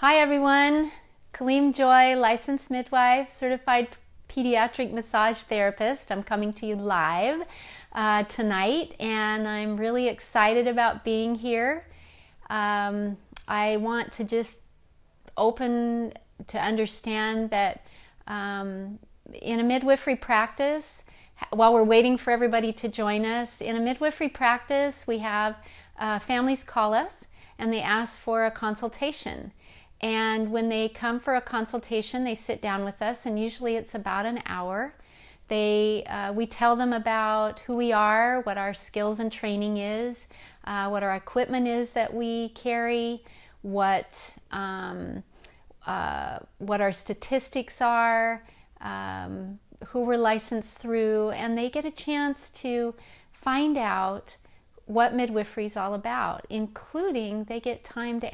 Hi everyone, Kaleem Joy, licensed midwife, certified pediatric massage therapist. I'm coming to you live tonight and I'm really excited about being here. I want to just open to understand that in a midwifery practice, while we're waiting for everybody to join us, in a midwifery practice we have families call us and they ask for a consultation. And when they come for a consultation, they sit down with us, and usually it's about an hour. We tell them about who we are, what our skills and training is, what our equipment is that we carry, what our statistics are, who we're licensed through, and they get a chance to find out what midwifery is all about, including they get time to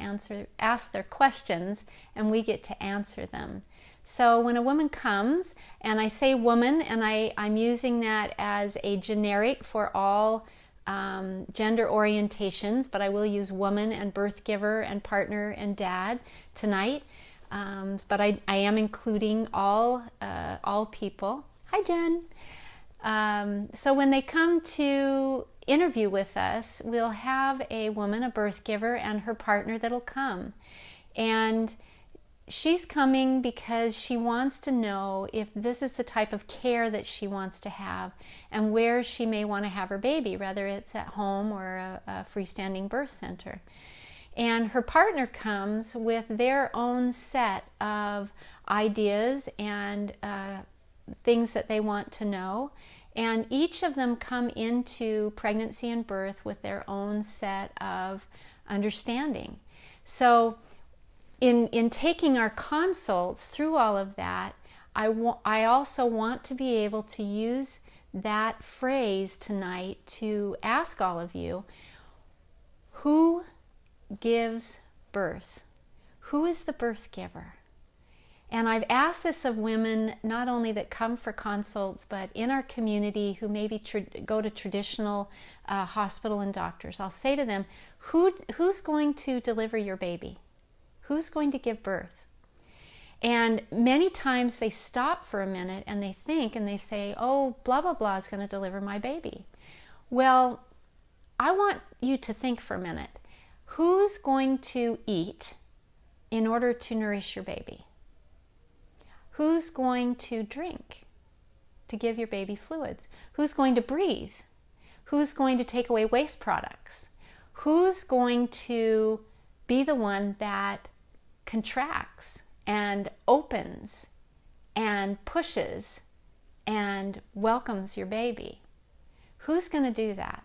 ask their questions, and we get to answer them. So when a woman comes, and I say woman, and I'm using that as a generic for all gender orientations, but I will use woman and birth giver and partner and dad tonight. But I am including all people. Hi, Jen. So when they come to interview with us, we'll have a woman, a birth giver, and her partner that'll come. And she's coming because she wants to know if this is the type of care that she wants to have and where she may want to have her baby, whether it's at home or a freestanding birth center. And her partner comes with their own set of ideas and things that they want to know. And each of them come into pregnancy and birth with their own set of understanding. So in taking our consults through all of that, I also want to be able to use that phrase tonight to ask all of you, who gives birth? Who is the birth giver? And I've asked this of women not only that come for consults, but in our community who maybe go to traditional hospital and doctors. I'll say to them, who's going to deliver your baby? Who's going to give birth? And many times they stop for a minute and they think and they say, oh, blah, blah, blah is going to deliver my baby. Well, I want you to think for a minute. Who's going to eat in order to nourish your baby? Who's going to drink to give your baby fluids? Who's going to breathe? Who's going to take away waste products? Who's going to be the one that contracts and opens and pushes and welcomes your baby? Who's going to do that?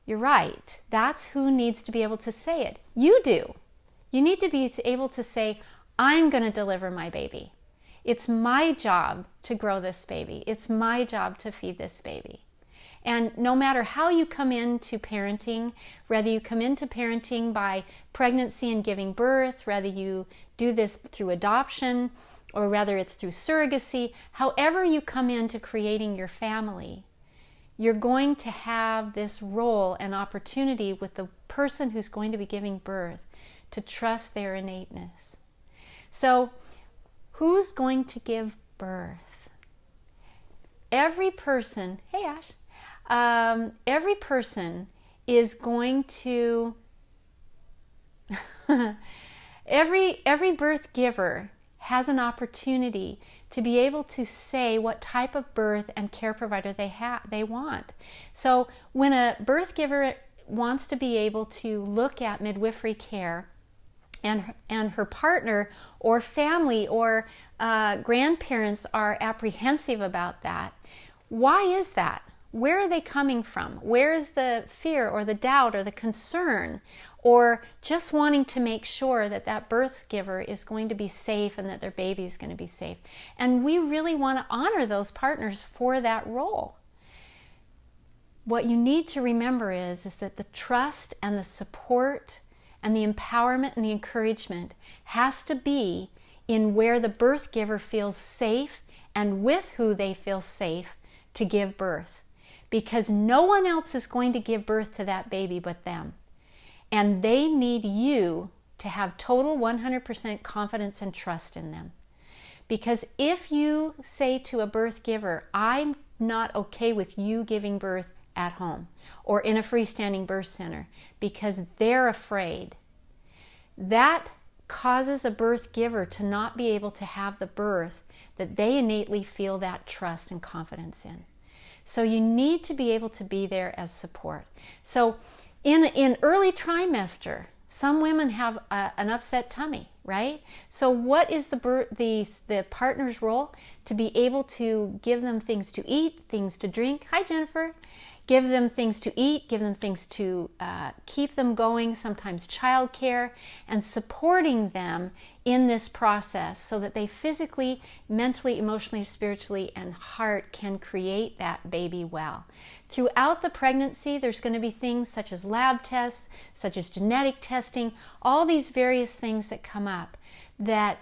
You're right. That's who needs to be able to say it. You do. You need to be able to say, I'm going to deliver my baby. It's my job to grow this baby. It's my job to feed this baby. And no matter how you come into parenting, whether you come into parenting by pregnancy and giving birth, whether you do this through adoption, or whether it's through surrogacy, however you come into creating your family, you're going to have this role and opportunity with the person who's going to be giving birth to trust their innateness. So, who's going to give birth? Every person, hey Ash, every person is going to, every birth giver has an opportunity to be able to say what type of birth and care provider they want. So when a birth giver wants to be able to look at midwifery care, and her partner or family or grandparents are apprehensive about that, why is that? Where are they coming from? Where is the fear or the doubt or the concern, or just wanting to make sure that that birth giver is going to be safe and that their baby is going to be safe? And we really want to honor those partners for that role. What you need to remember is that the trust and the support and the empowerment and the encouragement has to be in where the birth giver feels safe and with who they feel safe to give birth. Because no one else is going to give birth to that baby but them. And they need you to have total 100% confidence and trust in them. Because if you say to a birth giver, I'm not okay with you giving birth at home or in a freestanding birth center because they're afraid, that causes a birth giver to not be able to have the birth that they innately feel that trust and confidence in. So you need to be able to be there as support. So in early trimester, some women have an upset tummy, right? So what is the partner's role? To be able to give them things to eat, things to drink. Hi, Jennifer. Give them things to eat, give them things to keep them going, sometimes childcare, and supporting them in this process so that they physically, mentally, emotionally, spiritually, and heart can create that baby well. Throughout the pregnancy, there's going to be things such as lab tests, such as genetic testing, all these various things that come up that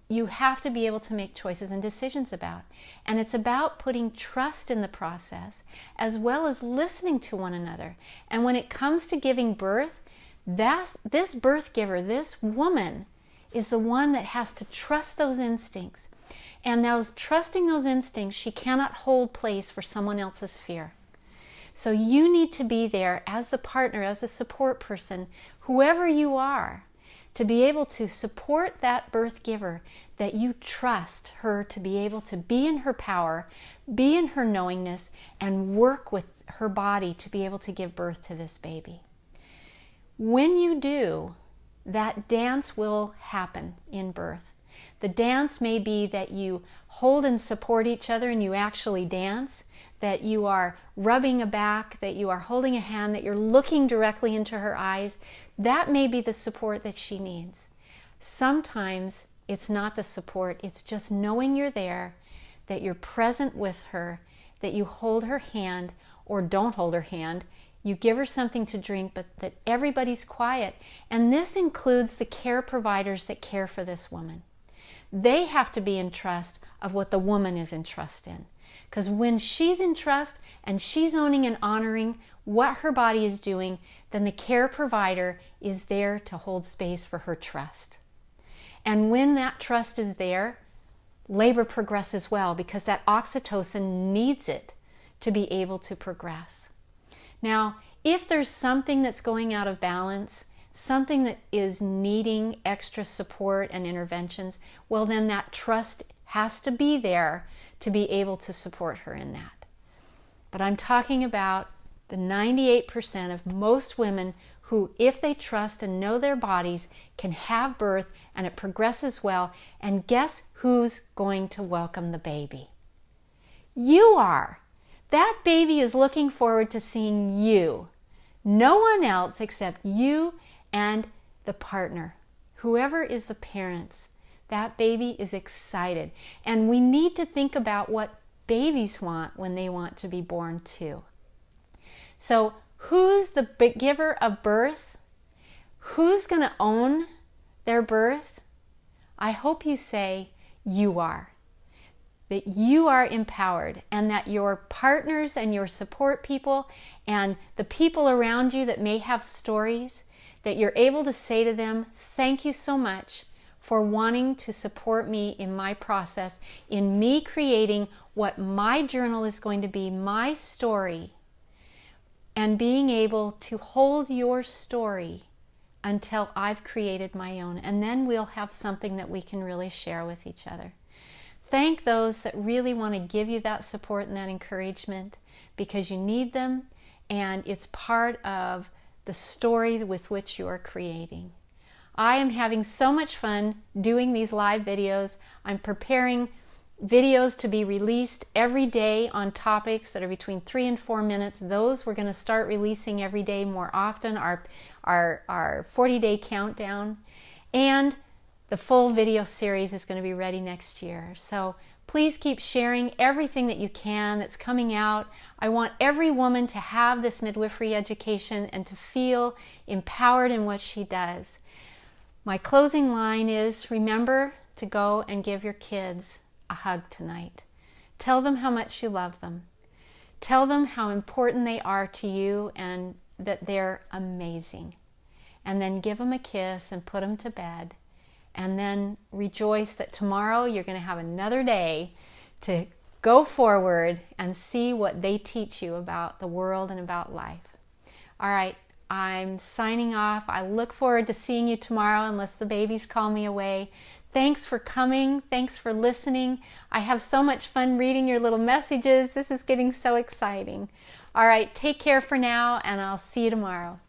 you have to be able to make choices and decisions about. And it's about putting trust in the process as well as listening to one another. And when it comes to giving birth, this birth giver, this woman, is the one that has to trust those instincts. And trusting those instincts, she cannot hold place for someone else's fear. So you need to be there as the partner, as the support person, whoever you are, to be able to support that birth giver, that you trust her to be able to be in her power, be in her knowingness, and work with her body to be able to give birth to this baby. When you do, that dance will happen in birth. The dance may be that you hold and support each other and you actually dance, that you are rubbing a back, that you are holding a hand, that you're looking directly into her eyes. That may be the support that she needs. Sometimes it's not the support, it's just knowing you're there, that you're present with her, that you hold her hand or don't hold her hand, you give her something to drink, but that everybody's quiet. And this includes the care providers that care for this woman. They have to be in trust of what the woman is in trust in. Because when she's in trust and she's owning and honoring what her body is doing, then the care provider is there to hold space for her trust. And when that trust is there, labor progresses well because that oxytocin needs it to be able to progress. Now, if there's something that's going out of balance, something that is needing extra support and interventions, well, then that trust has to be there to be able to support her in that. But I'm talking about the 98% of most women who, if they trust and know their bodies, can have birth and it progresses well. And guess who's going to welcome the baby? You are. That baby is looking forward to seeing you. No one else except you and the partner, whoever is the parents. That baby is excited. And we need to think about what babies want when they want to be born too. So who's the giver of birth? Who's going to own their birth? I hope you say you are. That you are empowered and that your partners and your support people and the people around you that may have stories, that you're able to say to them, thank you so much for wanting to support me in my process, in me creating what my journal is going to be, my story, and being able to hold your story until I've created my own. And then we'll have something that we can really share with each other. Thank those that really want to give you that support and that encouragement because you need them and it's part of the story with which you are creating. I am having so much fun doing these live videos. I'm preparing videos to be released every day on topics that are between 3 and 4 minutes. Those we're going to start releasing every day more often, our 40-day countdown. And the full video series is going to be ready next year. So please keep sharing everything that you can that's coming out. I want every woman to have this midwifery education and to feel empowered in what she does. My closing line is, remember to go and give your kids a hug tonight. Tell them how much you love them. Tell them how important they are to you and that they're amazing. and then give them a kiss and put them to bed. And then rejoice that tomorrow you're going to have another day to go forward and see what they teach you about the world and about life. All right, I'm signing off. I look forward to seeing you tomorrow unless the babies call me away. Thanks for coming. Thanks for listening. I have so much fun reading your little messages. This is getting so exciting. All right, take care for now, and I'll see you tomorrow.